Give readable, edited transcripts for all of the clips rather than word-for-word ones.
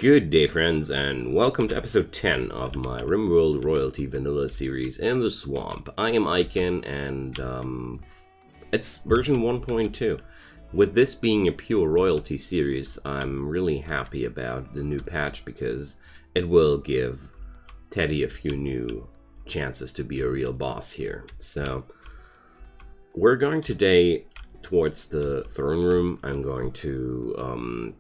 Good day, friends, and welcome to episode 10 of my Rimworld Royalty Vanilla series in the Swamp. I am Iken, and it's version 1.2. With this being a pure royalty series, I'm really happy about the new patch because it will give Teddy a few new chances to be a real boss here. So, we're going today towards the throne room. I'm going to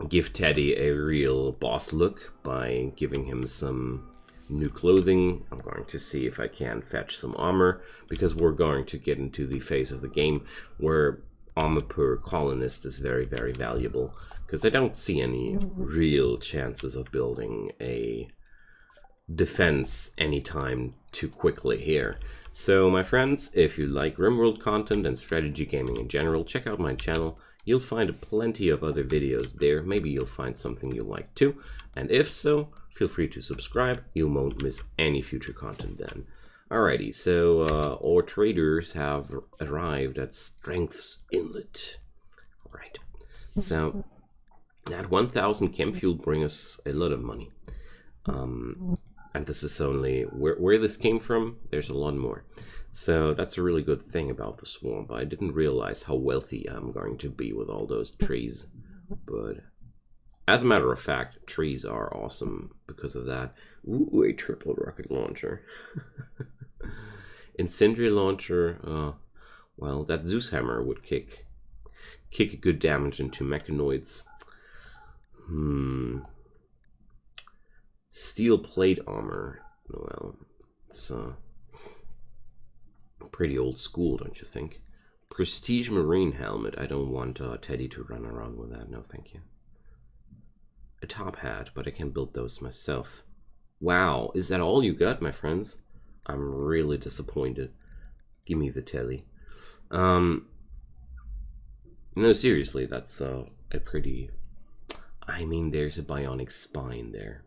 give Teddy a real boss look by giving him some new clothing. I'm going to see if I can fetch some armor, because we're going to get into the phase of the game where armor per colonist is very, very valuable, because I don't see any real chances of building a defense anytime too quickly here. So my friends, if you like Rimworld content and strategy gaming in general, check out my channel. You'll find plenty of other videos there. Maybe you'll find something you like too. And if so, feel free to subscribe. You won't miss any future content then. Alrighty, so our traders have arrived at Strength's Inlet. Alright, so that 1,000 chem fuel brings us a lot of money. And this is only where this came from. There's a lot more. So that's a really good thing about the swamp. I didn't realize how wealthy I'm going to be with all those trees. But as a matter of fact, trees are awesome because of that. Ooh, a triple rocket launcher. Incendiary launcher. Well, that Zeus hammer would kick good damage into mechanoids. Steel plate armor. Well, it's pretty old school, don't you think? Prestige marine helmet. I don't want Teddy to run around with that. No, thank you. A top hat, but I can build those myself. Wow, is that all you got, my friends? I'm really disappointed. Give me the telly. No, seriously, that's a pretty... I mean, there's a bionic spine there.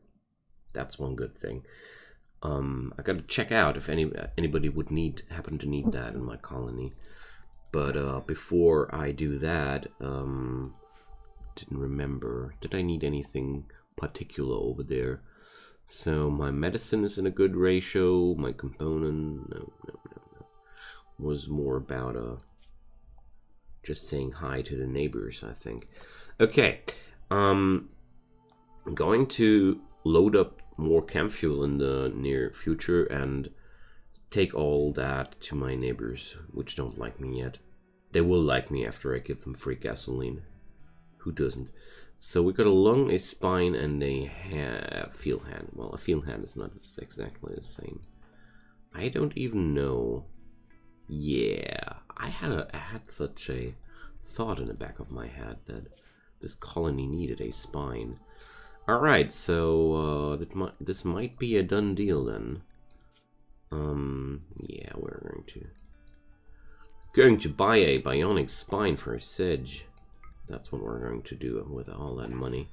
That's one good thing. I gotta check out if anybody would happen to need that in my colony. But before I do that, didn't remember. Did I need anything particular over there? So my medicine is in a good ratio. My component, no. Was more about just saying hi to the neighbors, I think. Okay, I'm going to load up more chem fuel in the near future and take all that to my neighbors, which don't like me yet. They will like me after I give them free gasoline. Who doesn't? So we got a lung, a spine, and a field hand. Well, a field hand is not exactly the same. I don't even know. Yeah, I had such a thought in the back of my head that this colony needed a spine. Alright, so this might be a done deal then. Yeah, we're going to buy a bionic spine for a sedge. That's what we're going to do with all that money.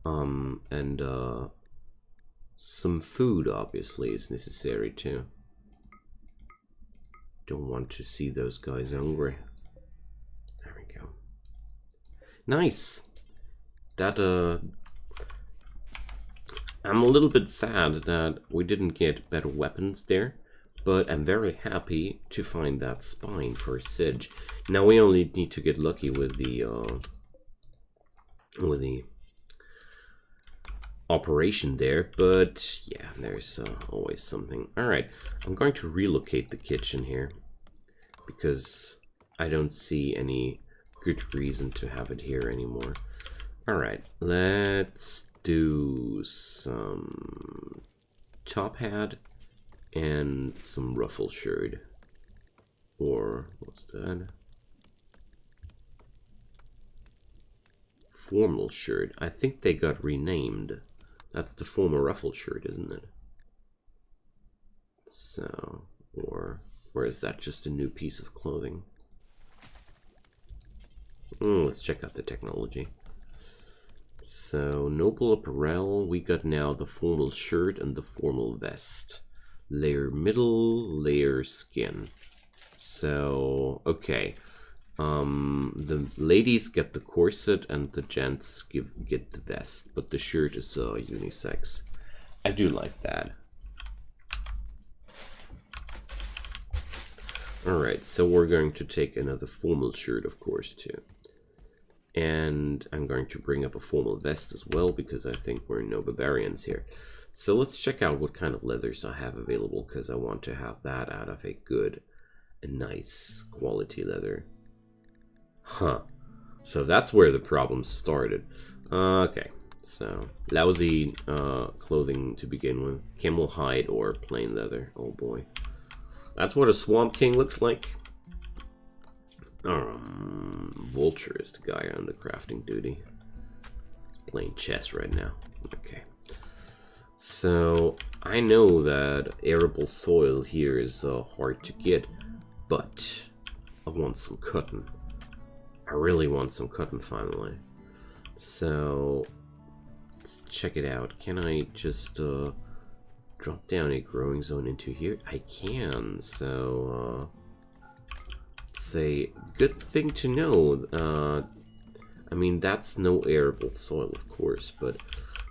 And some food obviously is necessary too. Don't want to see those guys hungry. There we go. Nice. That I'm a little bit sad that we didn't get better weapons there, but I'm very happy to find that spine for a sedge. Now we only need to get lucky with the operation there, but yeah, there's always something. Alright, I'm going to relocate the kitchen here, because I don't see any good reason to have it here anymore. Alright, let's do some top hat and some ruffle shirt. Or, what's that? Formal shirt. I think they got renamed. That's the former ruffle shirt, isn't it? So, or is that just a new piece of clothing? Let's check out the technology. So, noble apparel, we got now the formal shirt and the formal vest. Layer middle, layer skin. So, okay. The ladies get the corset and the gents get the vest, but the shirt is unisex. I do like that. Alright, so we're going to take another formal shirt, of course, too. And I'm going to bring up a formal vest as well, because I think we're no barbarians here. So let's check out what kind of leathers I have available, because I want to have that out of a good and nice quality leather. Huh. So that's where the problem started. Okay, so lousy clothing to begin with. Camel hide or plain leather. Oh boy. That's what a Swamp King looks like. Vulture is the guy on the crafting duty. Playing chess right now. Okay. So, I know that arable soil here is hard to get, but I want some cotton. I really want some cotton finally. So, let's check it out. Can I just drop down a growing zone into here? I can, so it's a good thing to know. I mean, that's no arable soil, of course, but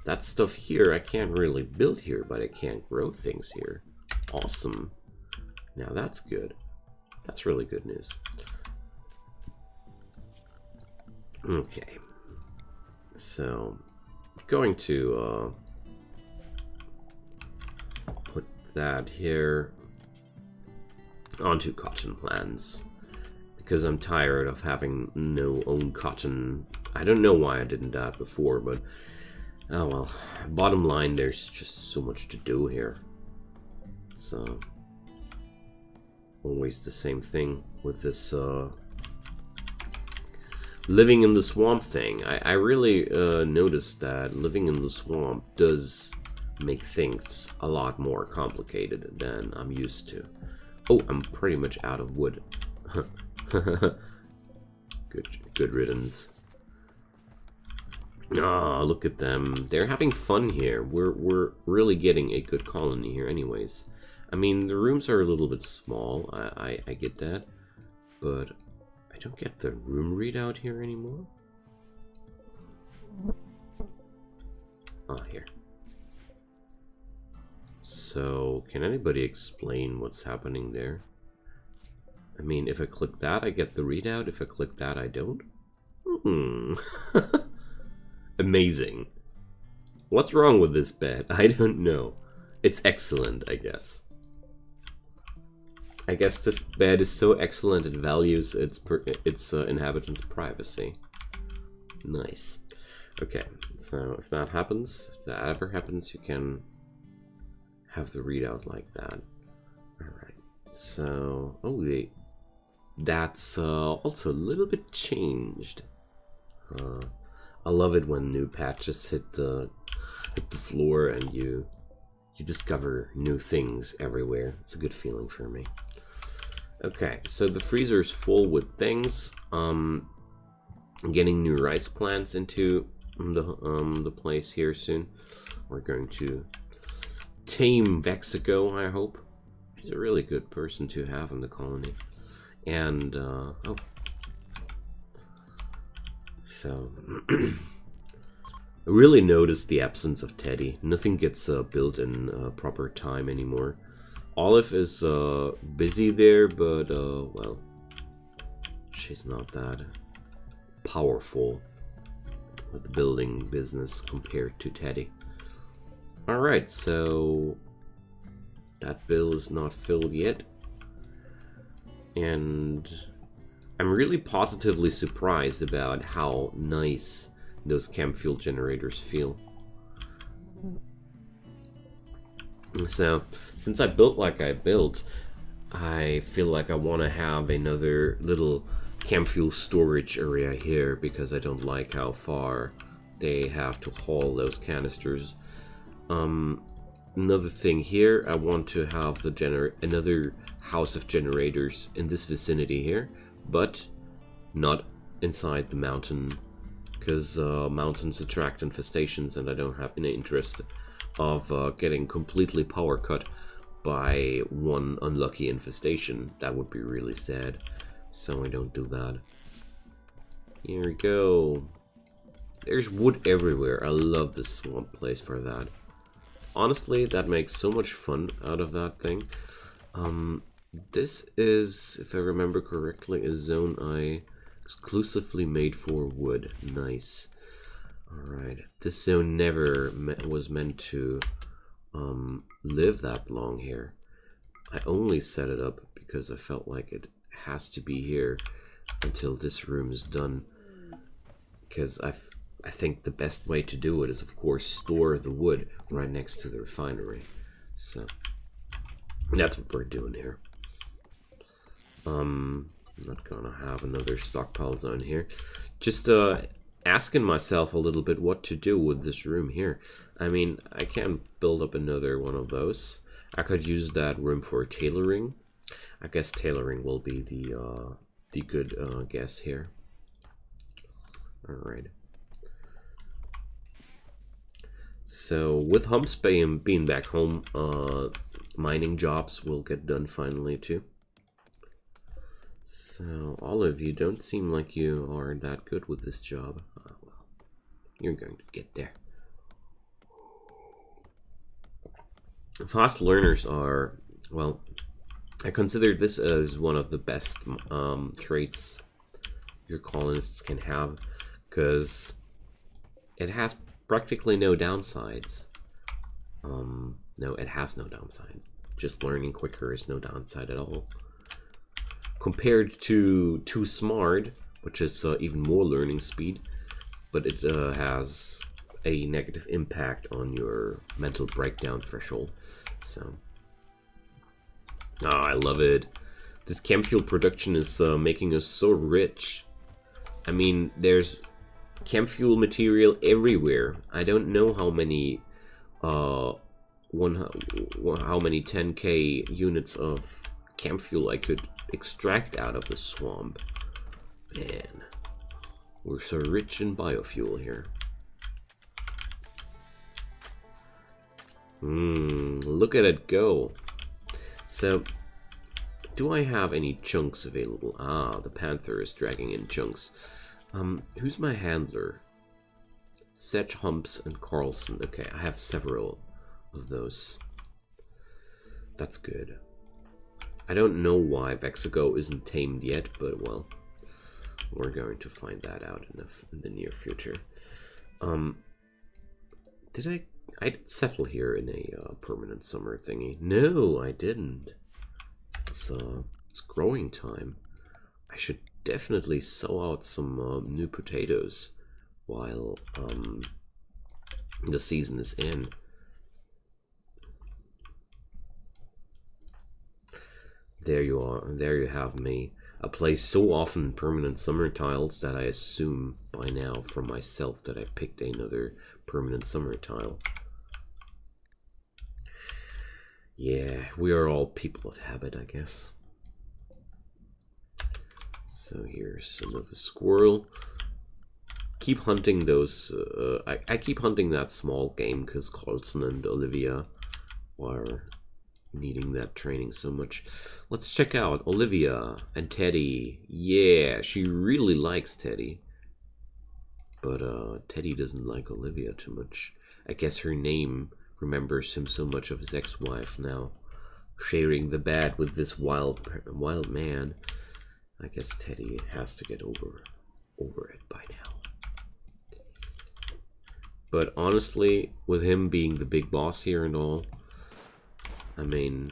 that stuff here, I can't really build here, but I can grow things here. Awesome. Now that's good. That's really good news. Okay. So, I'm going to put that here onto cotton plants, because I'm tired of having no own cotton. I don't know why I didn't do that before, but oh well. Bottom line, there's just so much to do here. So, always the same thing with this living in the swamp thing. I really noticed that living in the swamp does make things a lot more complicated than I'm used to. Oh, I'm pretty much out of wood. Good riddance. Ah, look at them. They're having fun here. We're really getting a good colony here anyways. I mean, the rooms are a little bit small. I get that. But I don't get the room readout here anymore. Ah, here. So, can anybody explain what's happening there? I mean, if I click that, I get the readout. If I click that, I don't. Amazing. What's wrong with this bed? I don't know. It's excellent, I guess. I guess this bed is so excellent it values its inhabitants' privacy. Nice. Okay, so if that happens, if that ever happens, you can have the readout like that. Alright, so... oh, that's also a little bit changed. I love it when new patches hit the floor and you discover new things everywhere. It's a good feeling for me. Okay, so the freezer's full with things. Getting new rice plants into the place here soon. We're going to tame Vexico, I hope. She's a really good person to have in the colony. And oh, so I really noticed the absence of Teddy. Nothing gets built in proper time anymore. Olive is busy there, but well, she's not that powerful with the building business compared to Teddy. Alright, so that bill is not filled yet. And I'm really positively surprised about how nice those camp fuel generators feel. So, since I built like I built, I feel like I want to have another little camp fuel storage area here, because I don't like how far they have to haul those canisters. Another thing here, I want to have another house of generators in this vicinity here, but not inside the mountain, because mountains attract infestations, and I don't have any interest of getting completely power cut by one unlucky infestation. That would be really sad. so I don't do that. Here we go. There's wood everywhere. I love this swamp place for that. Honestly, that makes so much fun out of that thing. This is, if I remember correctly, a zone I exclusively made for wood. Nice. Alright. This zone never was meant to live that long here. I only set it up because I felt like it has to be here until this room is done. Because I think the best way to do it is, of course, store the wood right next to the refinery. So that's what we're doing here. I'm not gonna have another stockpile zone here. Just asking myself a little bit what to do with this room here. I mean, I can build up another one of those. I could use that room for tailoring. I guess tailoring will be the good guess here. All right. So with Humps being back home, mining jobs will get done finally too. So Olive, you don't seem like you are that good with this job. Well, you're going to get there. Fast learners are, well, I consider this as one of the best traits your colonists can have, because it has practically no downsides. No, it has no downsides. Just learning quicker is no downside at all. Compared to Too Smart, which is even more learning speed, but it has a negative impact on your mental breakdown threshold. So, I love it. This chem fuel production is making us so rich. I mean, there's chem fuel material everywhere. I don't know how many how many 10k units of chem fuel I could extract out of the swamp. Man, we're so rich in biofuel here. Look at it go. So, do I have any chunks available? Ah, the panther is dragging in chunks. Who's my handler? Sedge, Humps, and Carlson. Okay, I have several of those. That's good. I don't know why Vexago isn't tamed yet, but well, we're going to find that out in the near future. Did I did settle here in a permanent summer thingy? No, I didn't. It's growing time. I should definitely sow out some new potatoes while the season is in. There you are, and there you have me. I play so often permanent summer tiles that I assume by now from myself that I picked another permanent summer tile. Yeah, we are all people of habit, I guess. So here's another squirrel. Keep hunting those. I keep hunting that small game because Carlson and Olivia are needing that training so much. Let's check out Olivia and Teddy. Yeah, she really likes Teddy. But Teddy doesn't like Olivia too much. I guess her name remembers him so much of his ex-wife now. Sharing the bed with this wild man. I guess Teddy has to get over it by now. But honestly, with him being the big boss here and all, I mean,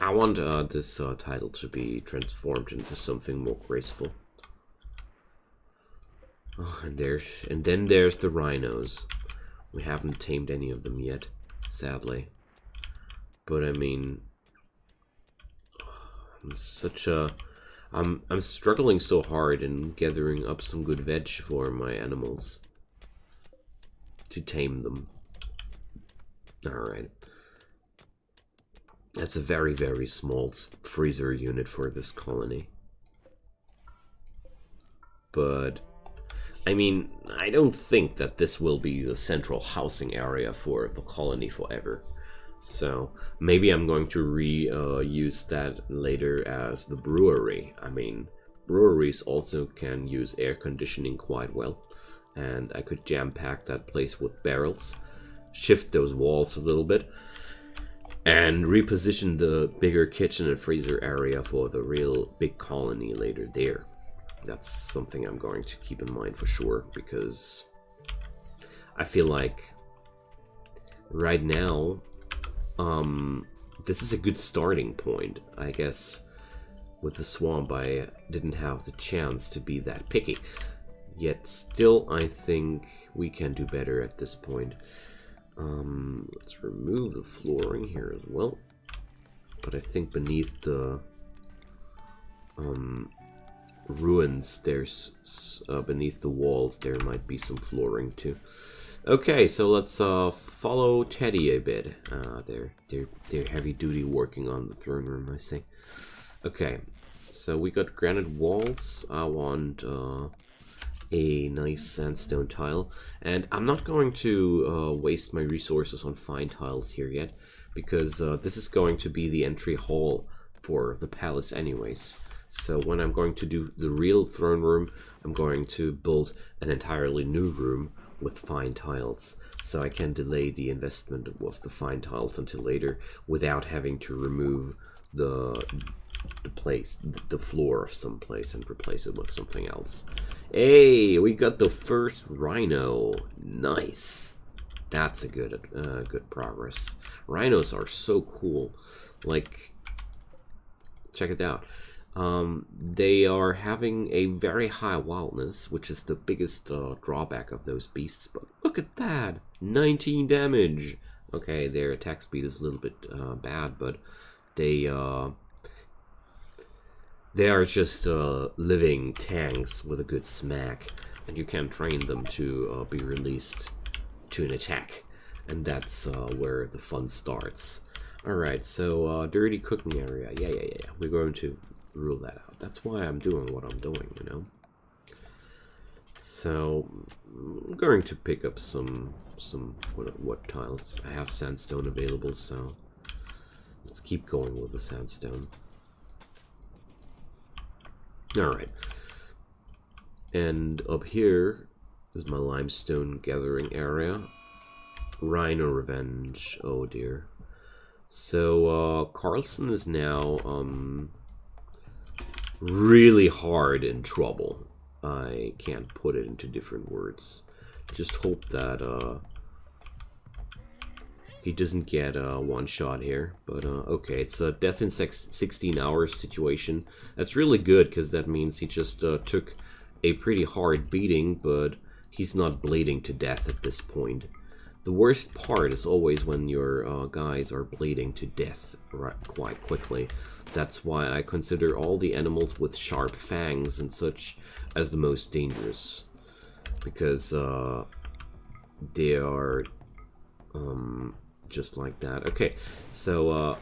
I want this title to be transformed into something more graceful. Oh, and then there's the rhinos. We haven't tamed any of them yet, sadly. But I mean, I'm struggling so hard in gathering up some good veg for my animals to tame them. Alright. That's a very, very small freezer unit for this colony. But, I mean, I don't think that this will be the central housing area for the colony forever. So maybe I'm going to use that later as the brewery. I mean, breweries also can use air conditioning quite well. And I could jam pack that place with barrels, shift those walls a little bit, and reposition the bigger kitchen and freezer area for the real big colony later there. That's something I'm going to keep in mind for sure, because I feel like right now, this is a good starting point. I guess with the swamp I didn't have the chance to be that picky. Yet still, I think we can do better at this point. Let's remove the flooring here as well. But I think beneath the ruins, there's beneath the walls, there might be some flooring too. Okay, so let's follow Teddy a bit. They're heavy duty working on the throne room, I say. Okay, so we got granite walls. I want a nice sandstone tile, and I'm not going to waste my resources on fine tiles here yet, because this is going to be the entry hall for the palace anyways. So when I'm going to do the real throne room, I'm going to build an entirely new room with fine tiles, so I can delay the investment of the fine tiles until later without having to remove the floor of some place and replace it with something else. Hey, we got the first rhino. Nice. That's a good progress. Rhinos are so cool. Like, check it out. They are having a very high wildness, which is the biggest drawback of those beasts. But look at that, 19 damage. Okay, their attack speed is a little bit bad, but they are just living tanks with a good smack, and you can train them to be released to an attack, and that's where the fun starts. Alright, so dirty cooking area. Yeah. We're going to rule that out. That's why I'm doing what I'm doing, you know. So I'm going to pick up some what tiles. I have sandstone available, so let's keep going with the sandstone. Alright. And up here is my limestone gathering area. Rhino revenge. Oh dear. So Carlson is now really hard in trouble. I can't put it into different words. Just hope that he doesn't get one shot here. But okay, it's a death in 16 hours situation. That's really good, because that means he just took a pretty hard beating, but he's not bleeding to death at this point. The worst part is always when your guys are bleeding to death quite quickly. That's why I consider all the animals with sharp fangs and such as the most dangerous, because they are just like that. Okay, so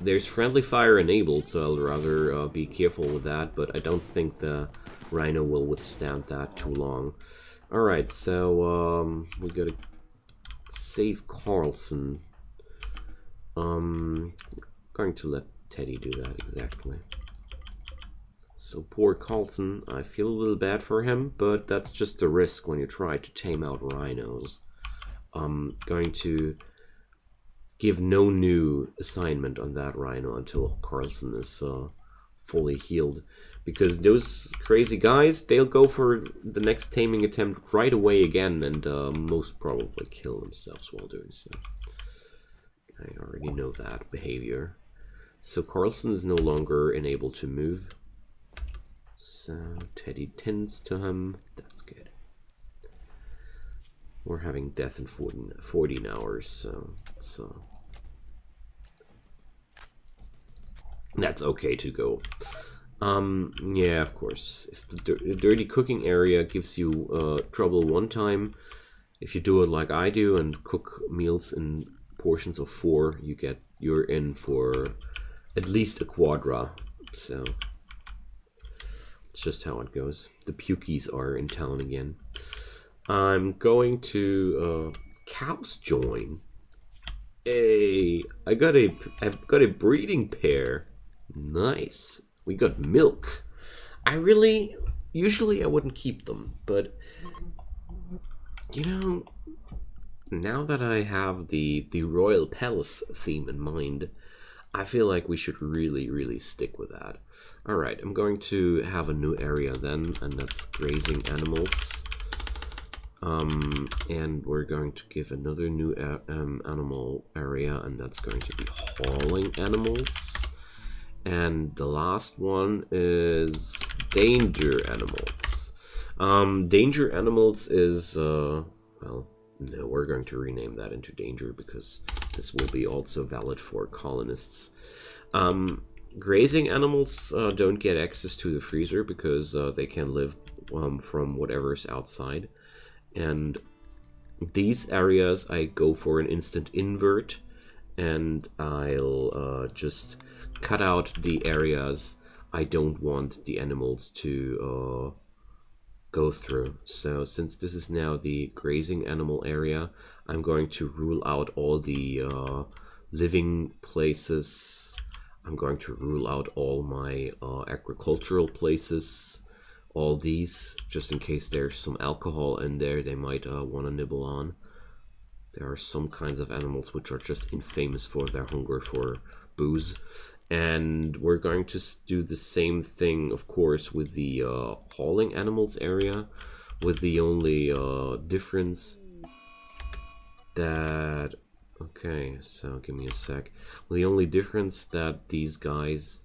there's friendly fire enabled, so I'll rather be careful with that, but I don't think the rhino will withstand that too long. Alright, so we gotta save Carlson. Going to let Teddy do that, exactly. So poor Carlson, I feel a little bad for him, but that's just a risk when you try to tame out rhinos. I'm going to give no new assignment on that rhino until Carlson is fully healed, because those crazy guys, they'll go for the next taming attempt right away again, and most probably kill themselves while doing so. I already know that behavior. So Carlson is no longer unable to move. So Teddy tends to him. That's good. We're having death in 14 hours, so it's, that's okay to go. Yeah, of course. If the dirty cooking area gives you trouble one time, if you do it like I do and cook meals in portions of 4, you're in for at least a quadra. So it's just how it goes. The Pukies are in town again. I'm going to cows join. Hey, I've got a breeding pair. Nice. We got milk. Usually I wouldn't keep them, but you know, now that I have the royal palace theme in mind, I feel like we should really stick with that. All right, I'm going to have a new area then, and that's grazing animals. And we're going to give another new animal area, and that's going to be hauling animals. And the last one is danger animals. Danger animals is, well, no, we're going to rename that into danger because this will be also valid for colonists. Grazing animals don't get access to the freezer because they can live from whatever's outside. And these areas I go for an instant invert, and I'll just cut out the areas I don't want the animals to go through. So since this is now the grazing animal area, I'm going to rule out all the living places. I'm going to rule out all my agricultural places, all these, just in case there's some alcohol in there they might want to nibble on. There are some kinds of animals which are just infamous for their hunger for booze. And we're going to do the same thing, of course, with the hauling animals area, with the only difference that... Okay, so give me a sec. Well, the only difference that these guys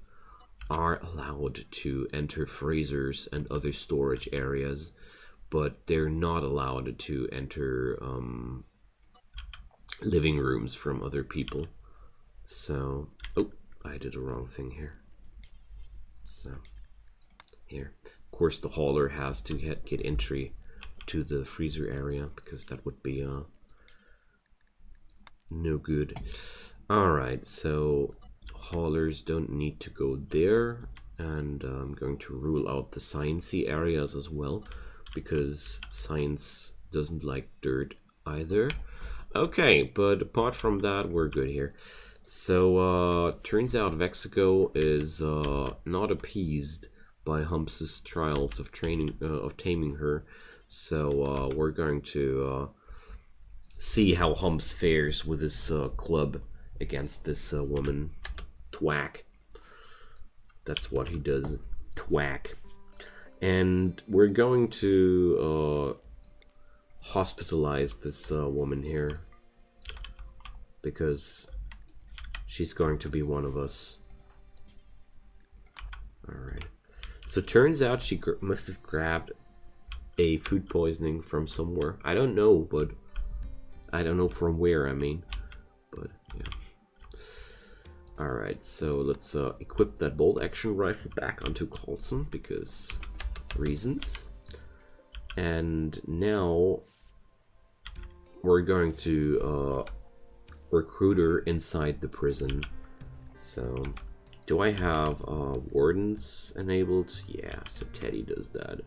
are allowed to enter freezers and other storage areas, but they're not allowed to enter living rooms from other people. So, oh, I did the wrong thing here. So, here. Of course, the hauler has to get entry to the freezer area because that would be no good. Alright, so haulers don't need to go there, and I'm going to rule out the sciencey areas as well because science doesn't like dirt either. Okay, but apart from that, we're good here. So turns out Vexico is not appeased by Humps's trials of taming her. So we're going to see how Humps fares with his club against this woman. Twack. That's what he does. Twack. And we're going to hospitalize this woman here because she's going to be one of us. Alright. So turns out she must have grabbed a food poisoning from somewhere. I don't know, but I don't know from where, I mean. But, yeah. Alright, so let's equip that bolt action rifle back onto Coulson because reasons. And now we're going to recruit her inside the prison. So, do I have wardens enabled? Yeah, so Teddy does that.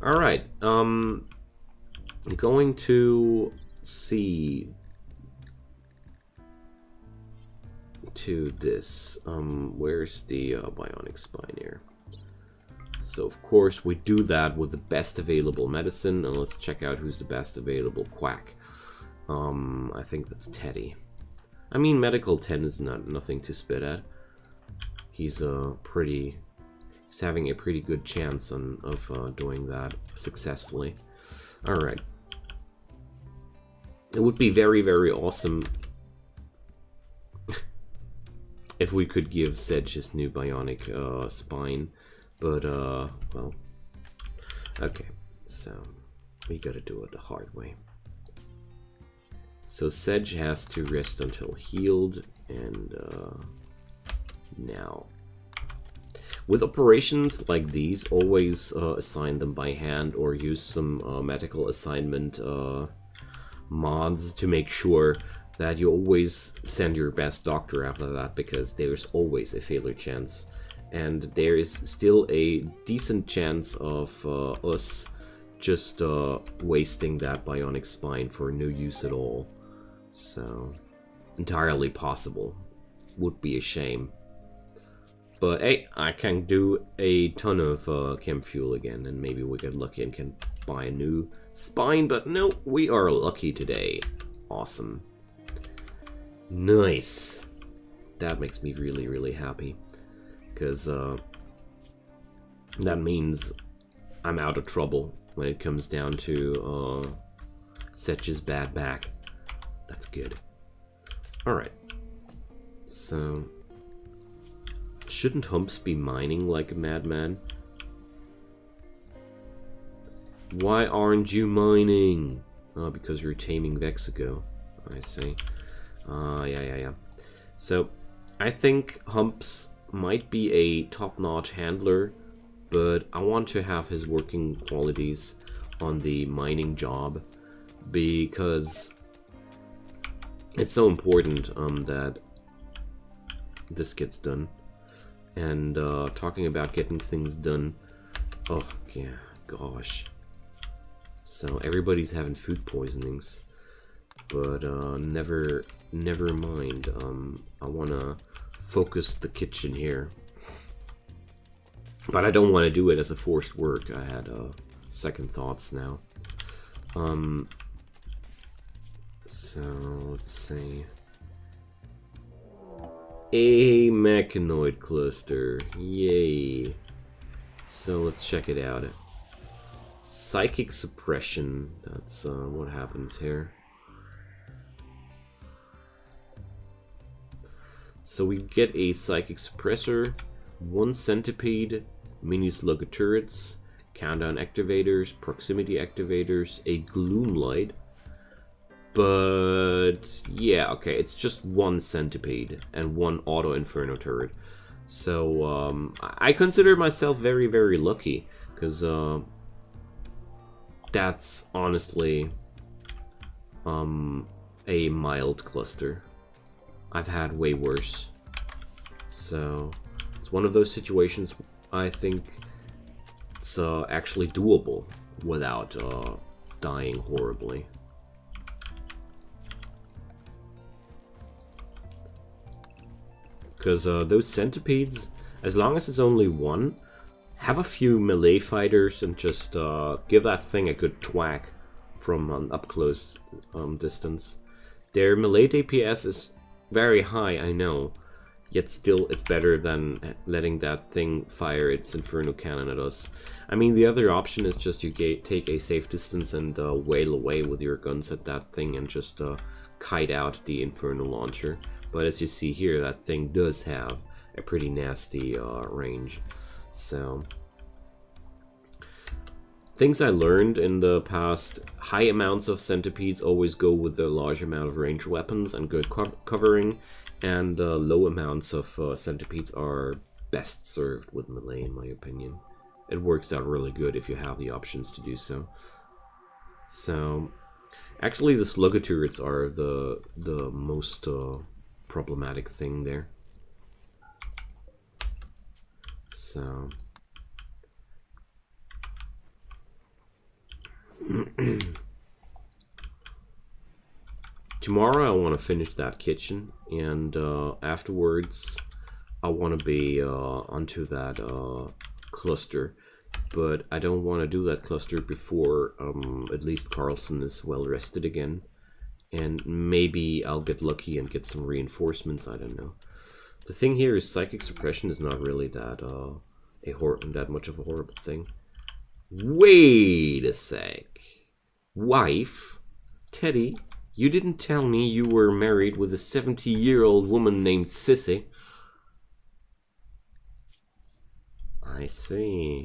Alright, I'm going to see to this. Where's the bionic spine here? So of course we do that with the best available medicine, and let's check out who's the best available quack. I think that's Teddy. I mean, medical 10 is nothing to spit at. He's having a pretty good chance of doing that successfully. All right. It would be very awesome if we could give Sedge his new bionic spine. But, well, okay, so we gotta do it the hard way. So Sedge has to rest until healed, and now. With operations like these, always assign them by hand or use some medical assignment mods to make sure that you always send your best doctor after that, because there's always a failure chance. And there is still a decent chance of us just wasting that bionic spine for no use at all. So, entirely possible. Would be a shame. But hey, I can do a ton of chem fuel again, and maybe we get lucky and can buy a new spine, but no, we are lucky today. Awesome. Nice. That makes me really, really happy. Because that means I'm out of trouble when it comes down to Setch's bad back. That's good. Alright. So... shouldn't Humps be mining like a madman? Why aren't you mining? Oh, because you're taming Vexago. I see. Yeah. So, I think Humps might be a top-notch handler, but I want to have his working qualities on the mining job because it's so important that this gets done. And talking about getting things done, oh yeah, gosh. So everybody's having food poisonings, but never mind. I wanna focus the kitchen here, but I don't want to do it as a forced work. I had second thoughts now. So let's see. A mechanoid cluster. Yay. So let's check it out. Psychic suppression. That's what happens here. So we get a psychic suppressor, 1 centipede, mini slugger turrets, countdown activators, proximity activators, a gloom light. But yeah, okay, it's just 1 centipede and 1 auto inferno turret. So I consider myself very, very lucky because that's honestly a mild cluster. I've had way worse. So it's one of those situations I think it's actually doable without dying horribly. Because those centipedes, as long as it's only 1, have a few melee fighters and just give that thing a good thwack from an up-close distance. Their melee DPS is very high, I know, yet still it's better than letting that thing fire its Inferno Cannon at us. I mean, the other option is just you take a safe distance and wail away with your guns at that thing and just kite out the Inferno Launcher. But as you see here, that thing does have a pretty nasty range. So, things I learned in the past: high amounts of centipedes always go with a large amount of ranged weapons and good covering, and low amounts of centipedes are best served with melee, in my opinion. It works out really good if you have the options to do so. So, actually, the slugger turrets are the most problematic thing there. So tomorrow I want to finish that kitchen, and afterwards I want to be onto that cluster, but I don't want to do that cluster before at least Carlson is well rested again. And maybe I'll get lucky and get some reinforcements, I don't know. The thing here is psychic suppression is not really that that much of a horrible thing. Wait a sec. Wife? Teddy, you didn't tell me you were married with a 70-year-old woman named Sissy. I see.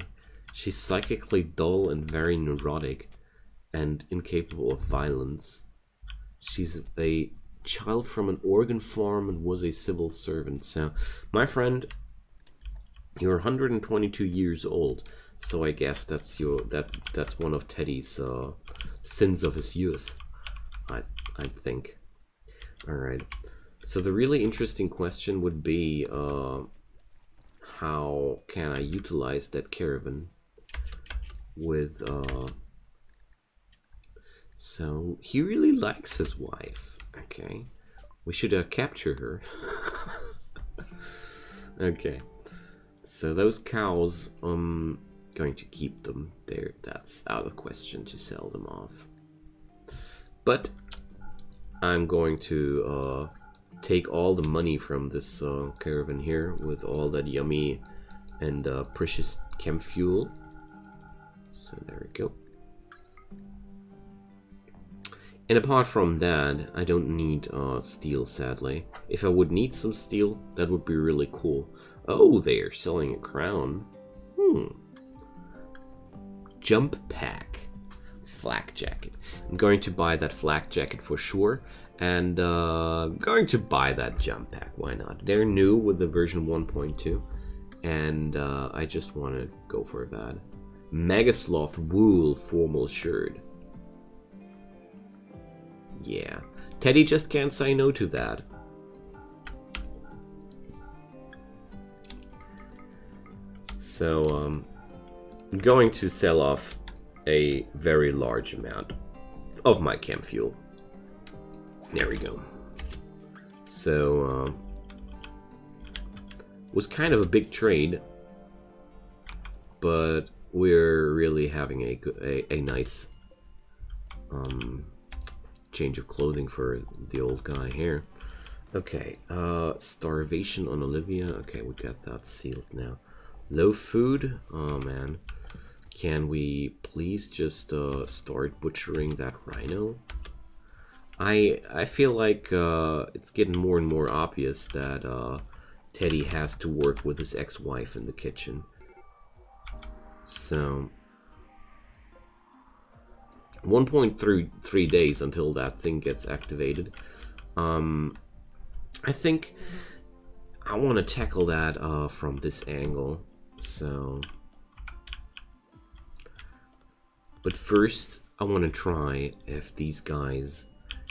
She's psychically dull and very neurotic and incapable of violence. She's a child from an organ farm and was a civil servant. So, my friend, you're 122 years old. So I guess that's that's one of Teddy's sins of his youth. I think. All right. So the really interesting question would be, how can I utilize that caravan with So he really likes his wife. Okay. We should capture her. Okay. So those cows, going to keep them there. That's out of question to sell them off. But I'm going to take all the money from this caravan here with all that yummy and precious chem fuel. So there we go. And apart from that, I don't need steel, sadly. If I would need some steel, that would be really cool. Oh, they're selling a crown. Jump pack. Flak jacket. I'm going to buy that flak jacket for sure. And I'm going to buy that jump pack. Why not? They're new with the version 1.2. And I just want to go for that. Megasloth wool formal shirt. Yeah. Teddy just can't say no to that. So, I'm going to sell off a very large amount of my chem fuel. There we go. So, was kind of a big trade, but we're really having a nice change of clothing for the old guy here. Okay, starvation on Olivia. Okay, we got that sealed now. Low food. Oh man, can we please just start butchering that rhino? I feel like it's getting more and more obvious that Teddy has to work with his ex-wife in the kitchen. So 1.3 days until that thing gets activated. I think I want to tackle that from this angle. So, but first I want to try if these guys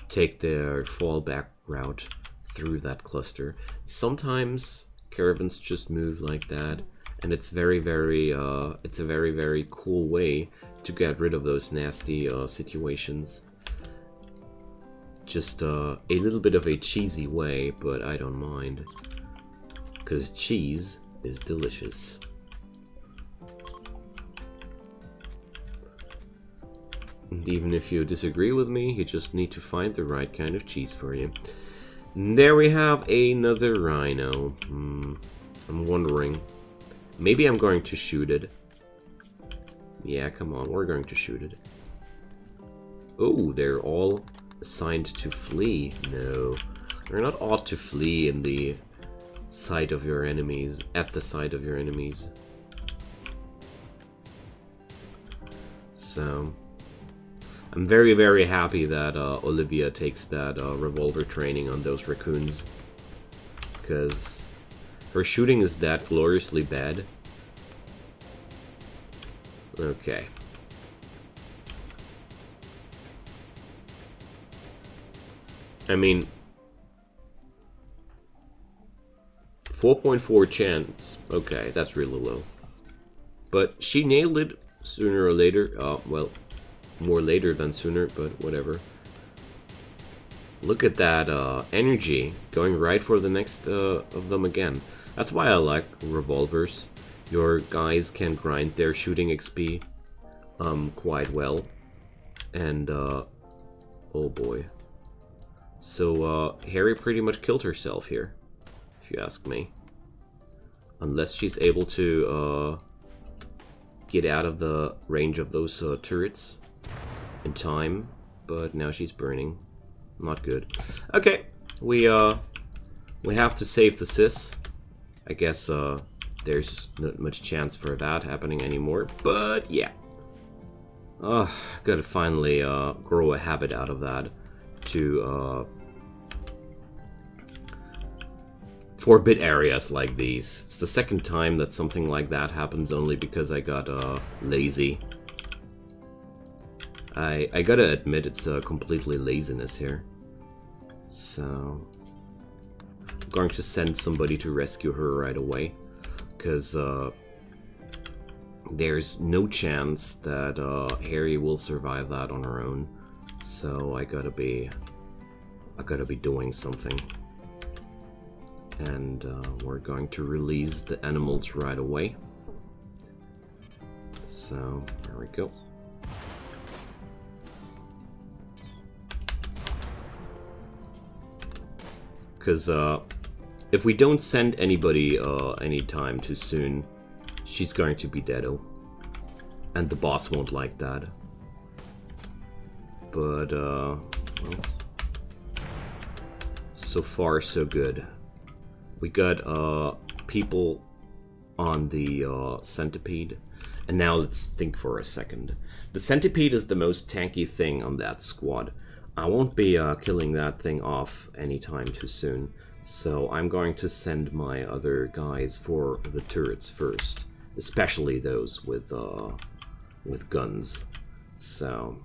take their fallback route through that cluster. Sometimes caravans just move like that, and it's a very very cool way to get rid of those nasty situations. Just a little bit of a cheesy way, but I don't mind, because cheese is delicious. And even if you disagree with me, you just need to find the right kind of cheese for you. And there we have another rhino. I'm wondering, maybe I'm going to shoot it. Yeah, come on, we're going to shoot it. Oh, they're all assigned to flee. No, you're not ought to flee in the sight of your enemies, at the sight of your enemies. So I'm very very happy that Olivia takes that revolver training on those raccoons, because her shooting is that gloriously bad. Okay. I mean, 4.4 chance. Okay, that's really low. But she nailed it sooner or later. Well, more later than sooner, but whatever. Look at that energy going right for the next of them again. That's why I like revolvers. Your guys can grind their shooting XP quite well. And, oh boy. So, Harry pretty much killed herself here, if you ask me. Unless she's able to get out of the range of those turrets in time. But now she's burning. Not good. Okay, we have to save the sis. I guess there's not much chance for that happening anymore. But yeah. Gotta finally grow a habit out of that. To forbid areas like these. It's the second time that something like that happens, only because I got lazy. I gotta admit, it's completely laziness here. So I'm going to send somebody to rescue her right away, because there's no chance that Harry will survive that on her own. So I gotta be I gotta be doing something. And we're going to release the animals right away. So, there we go. Because if we don't send anybody anytime too soon, she's going to be deado. And the boss won't like that. But, well, so far so good. We got people on the centipede. And now let's think for a second. The centipede is the most tanky thing on that squad. I won't be killing that thing off anytime too soon. So I'm going to send my other guys for the turrets first. Especially those with guns. So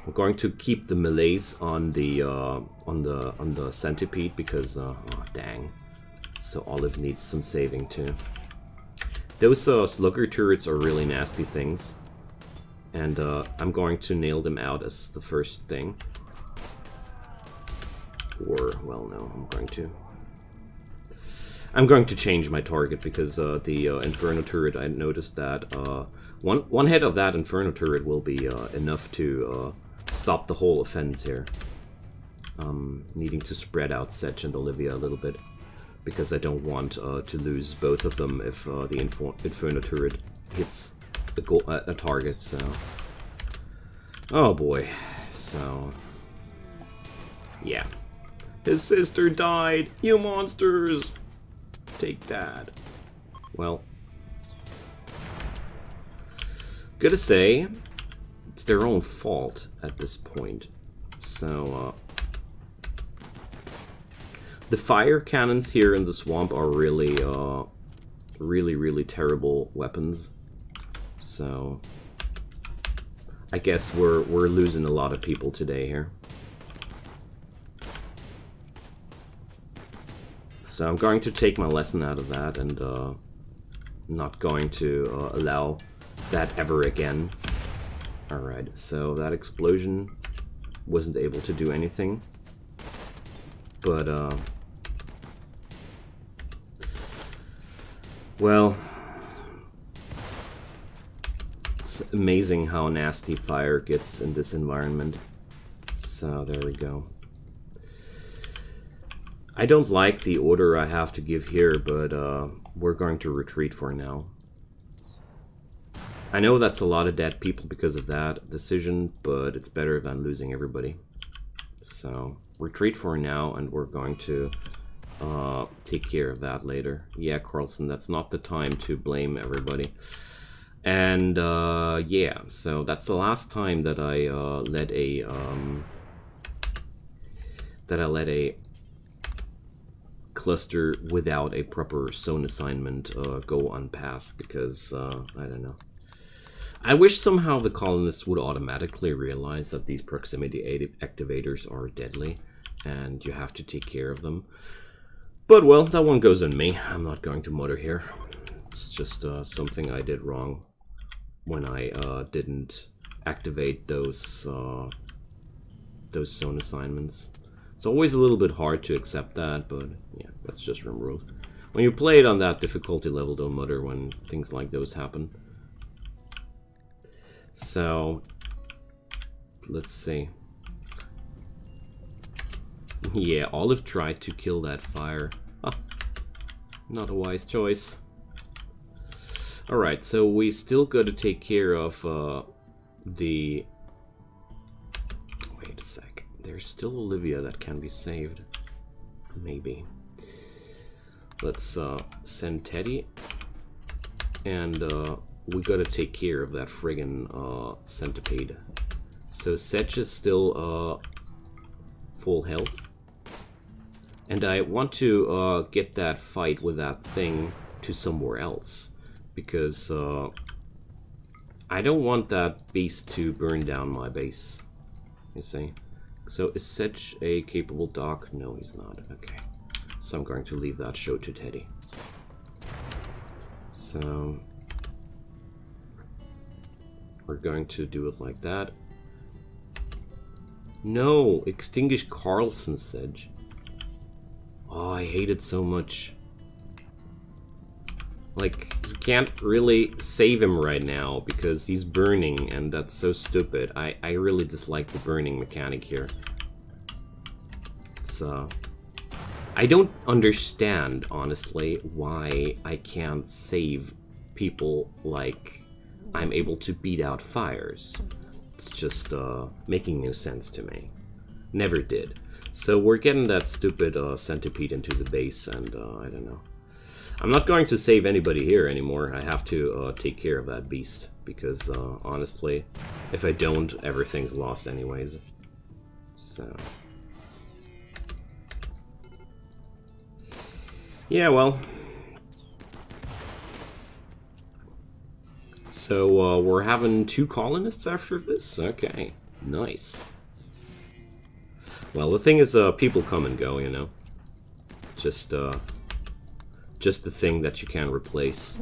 I'm going to keep the melees on the centipede because oh dang. So Olive needs some saving too. Those slugger turrets are really nasty things. And I'm going to nail them out as the first thing. Or, well, no, I'm going to change my target because the Inferno turret, I noticed that one hit of that Inferno turret will be enough to stop the whole offense here. Needing to spread out Sedge and Olivia a little bit. Because I don't want to lose both of them if the Inferno turret hits a target, so... Oh boy, so... Yeah. His sister died! You monsters! Take that. Well... Gotta say, it's their own fault at this point. So, the fire cannons here in the swamp are really, really terrible weapons. So, I guess we're losing a lot of people today here. So I'm going to take my lesson out of that and not going to allow that ever again. Alright, so that explosion wasn't able to do anything. But, well, it's amazing how nasty fire gets in this environment. So there we go. I don't like the order I have to give here, but we're going to retreat for now. I know that's a lot of dead people because of that decision, but it's better than losing everybody. So, retreat for now, and we're going to take care of that later. Yeah, Carlson, that's not the time to blame everybody. And yeah, so that's the last time that I let a cluster without a proper zone assignment go unpassed because I don't know. I wish somehow the colonists would automatically realize that these proximity activators are deadly and you have to take care of them. But, well, that one goes on me. I'm not going to mutter here. It's just something I did wrong when I didn't activate those zone assignments. It's always a little bit hard to accept that, but yeah, that's just Rimworld. When you play it on that difficulty level, don't mutter when things like those happen. So, let's see. Yeah, Olive tried to kill that fire. Ah, not a wise choice. Alright, so we still got to take care of the... Wait a sec. There's still Olivia that can be saved. Maybe. Let's send Teddy. And we gotta take care of that friggin' centipede. So Sedge is still full health. And I want to get that fight with that thing to somewhere else. Because I don't want that beast to burn down my base. You see? So is Sedge a capable doc? No, he's not. Okay. So I'm going to leave that show to Teddy. So we're going to do it like that. No, extinguish Carlson Sedge. Oh, I hate it so much. Like, you can't really save him right now because he's burning, and that's so stupid. I really dislike the burning mechanic here. It's, I don't understand, honestly, why I can't save people like I'm able to beat out fires. It's just, making no sense to me. Never did. So we're getting that stupid, centipede into the base, and, I don't know. I'm not going to save anybody here anymore. I have to take care of that beast because, honestly, if I don't, everything's lost anyways. So... yeah, well. So, we're having 2 colonists after this? Okay, nice. Well, the thing is, people come and go, you know. Just the thing that you can't replace.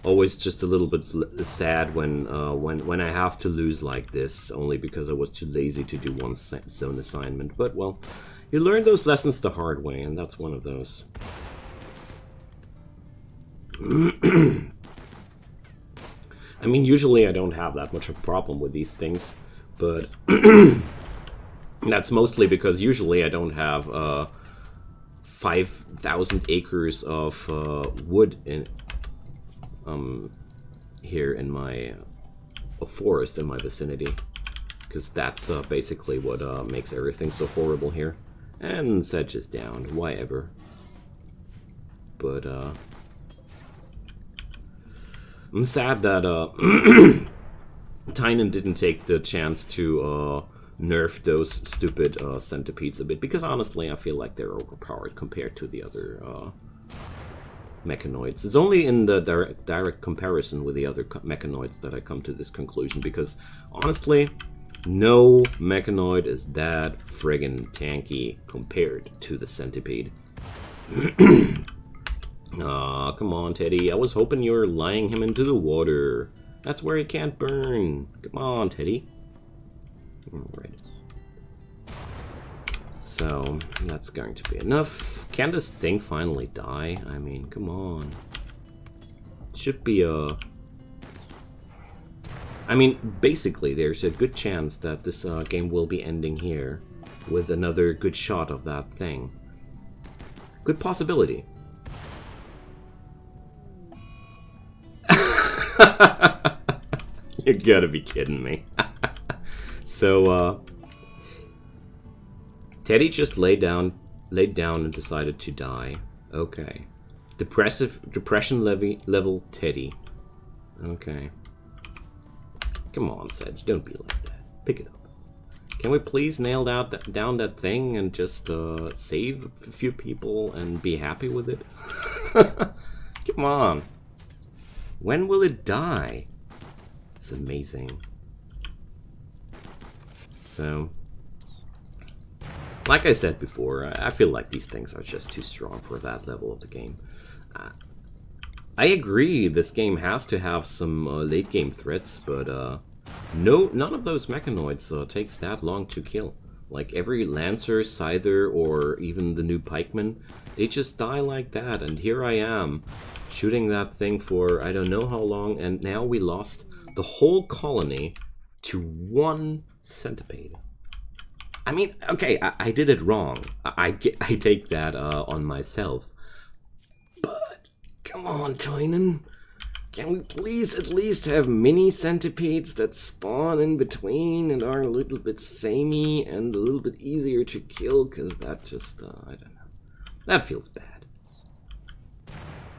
Always just a little bit sad when I have to lose like this, only because I was too lazy to do one zone assignment. But well, you learn those lessons the hard way, and that's one of those. I mean, usually I don't have that much of a problem with these things, but that's mostly because usually I don't have 5,000 acres of wood in here in my forest in my vicinity, because that's basically what makes everything so horrible here. And Sedge is down, why ever. But I'm sad that Tynan didn't take the chance to nerf those stupid centipedes a bit, because honestly I feel like they're overpowered compared to the other mechanoids. It's only in the direct comparison with the other mechanoids that I come to this conclusion, because honestly no mechanoid is that friggin' tanky compared to the centipede. Aw, come on, Teddy. I was hoping you were lying him into the water. That's where he can't burn. Come on, Teddy. Alright. So, that's going to be enough. Can this thing finally die? I mean, come on. It should be a... I mean, basically, there's a good chance that this game will be ending here with another good shot of that thing. Good possibility. You gotta be kidding me. So, Teddy just laid down and decided to die. Okay. Depression level Teddy. Okay. Come on, Sedge, don't be like that. Pick it up. Can we please nail down that thing and just save a few people and be happy with it? Come on. When will it die? It's amazing. So, like I said before, I feel like these things are just too strong for that level of the game. I agree, this game has to have some late game threats, but none of those mechanoids takes that long to kill. Like every Lancer, Scyther, or even the new Pikeman, they just die like that, and here I am, shooting that thing for I don't know how long, and now we lost the whole colony to one centipede. I mean, okay, I did it wrong. I take that on myself. But, come on, Tynan. Can we please at least have mini centipedes that spawn in between and are a little bit samey and a little bit easier to kill? Because that just, I don't know. That feels bad.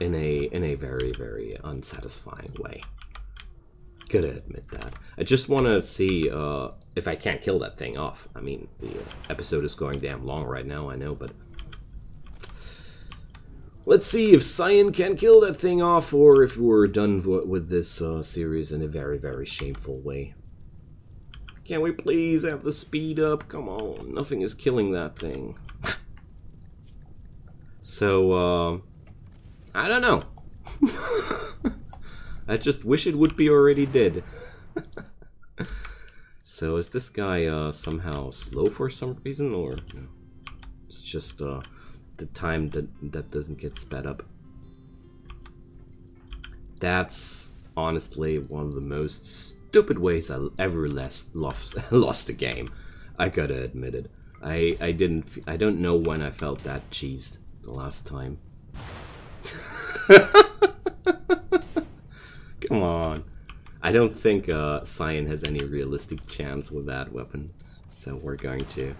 In a very, very unsatisfying way. Gotta admit that. I just want to see if I can't kill that thing off. I mean, the episode is going damn long right now, I know, but... let's see if Cyan can kill that thing off, or if we're done with this series in a very, very shameful way. Can we please have the speed up? Come on, nothing is killing that thing. So, I don't know. I just wish it would be already dead. So is this guy somehow slow for some reason, or it's just the time that doesn't get sped up? That's honestly one of the most stupid ways I ever lost a game. I gotta admit it. I don't know when I felt that cheesed the last time. Come on. I don't think Cyan has any realistic chance with that weapon. So we're going to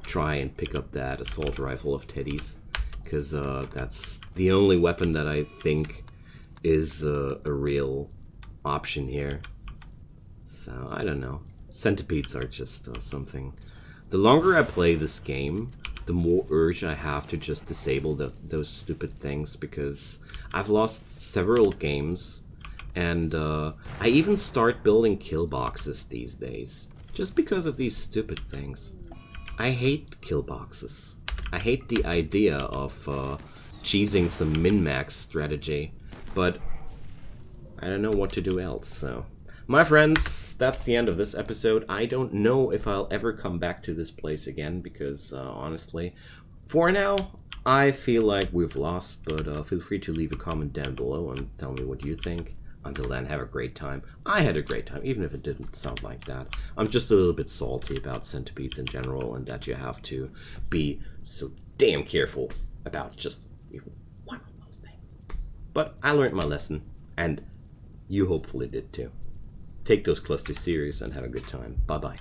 try and pick up that assault rifle of Teddy's. Because that's the only weapon that I think is a real option here. So, I don't know. Centipedes are just something. The longer I play this game, the more urge I have to just disable those stupid things, because I've lost several games, and I even start building kill boxes these days, just because of these stupid things. I hate kill boxes. I hate the idea of cheesing some min-max strategy, but I don't know what to do else, so... My friends, that's the end of this episode. I don't know if I'll ever come back to this place again, because, honestly, for now, I feel like we've lost, but feel free to leave a comment down below and tell me what you think. Until then, have a great time. I had a great time, even if it didn't sound like that. I'm just a little bit salty about centipedes in general, and that you have to be so damn careful about just one of those things. But I learned my lesson, and you hopefully did too. Take those clusters serious and have a good time. Bye-bye.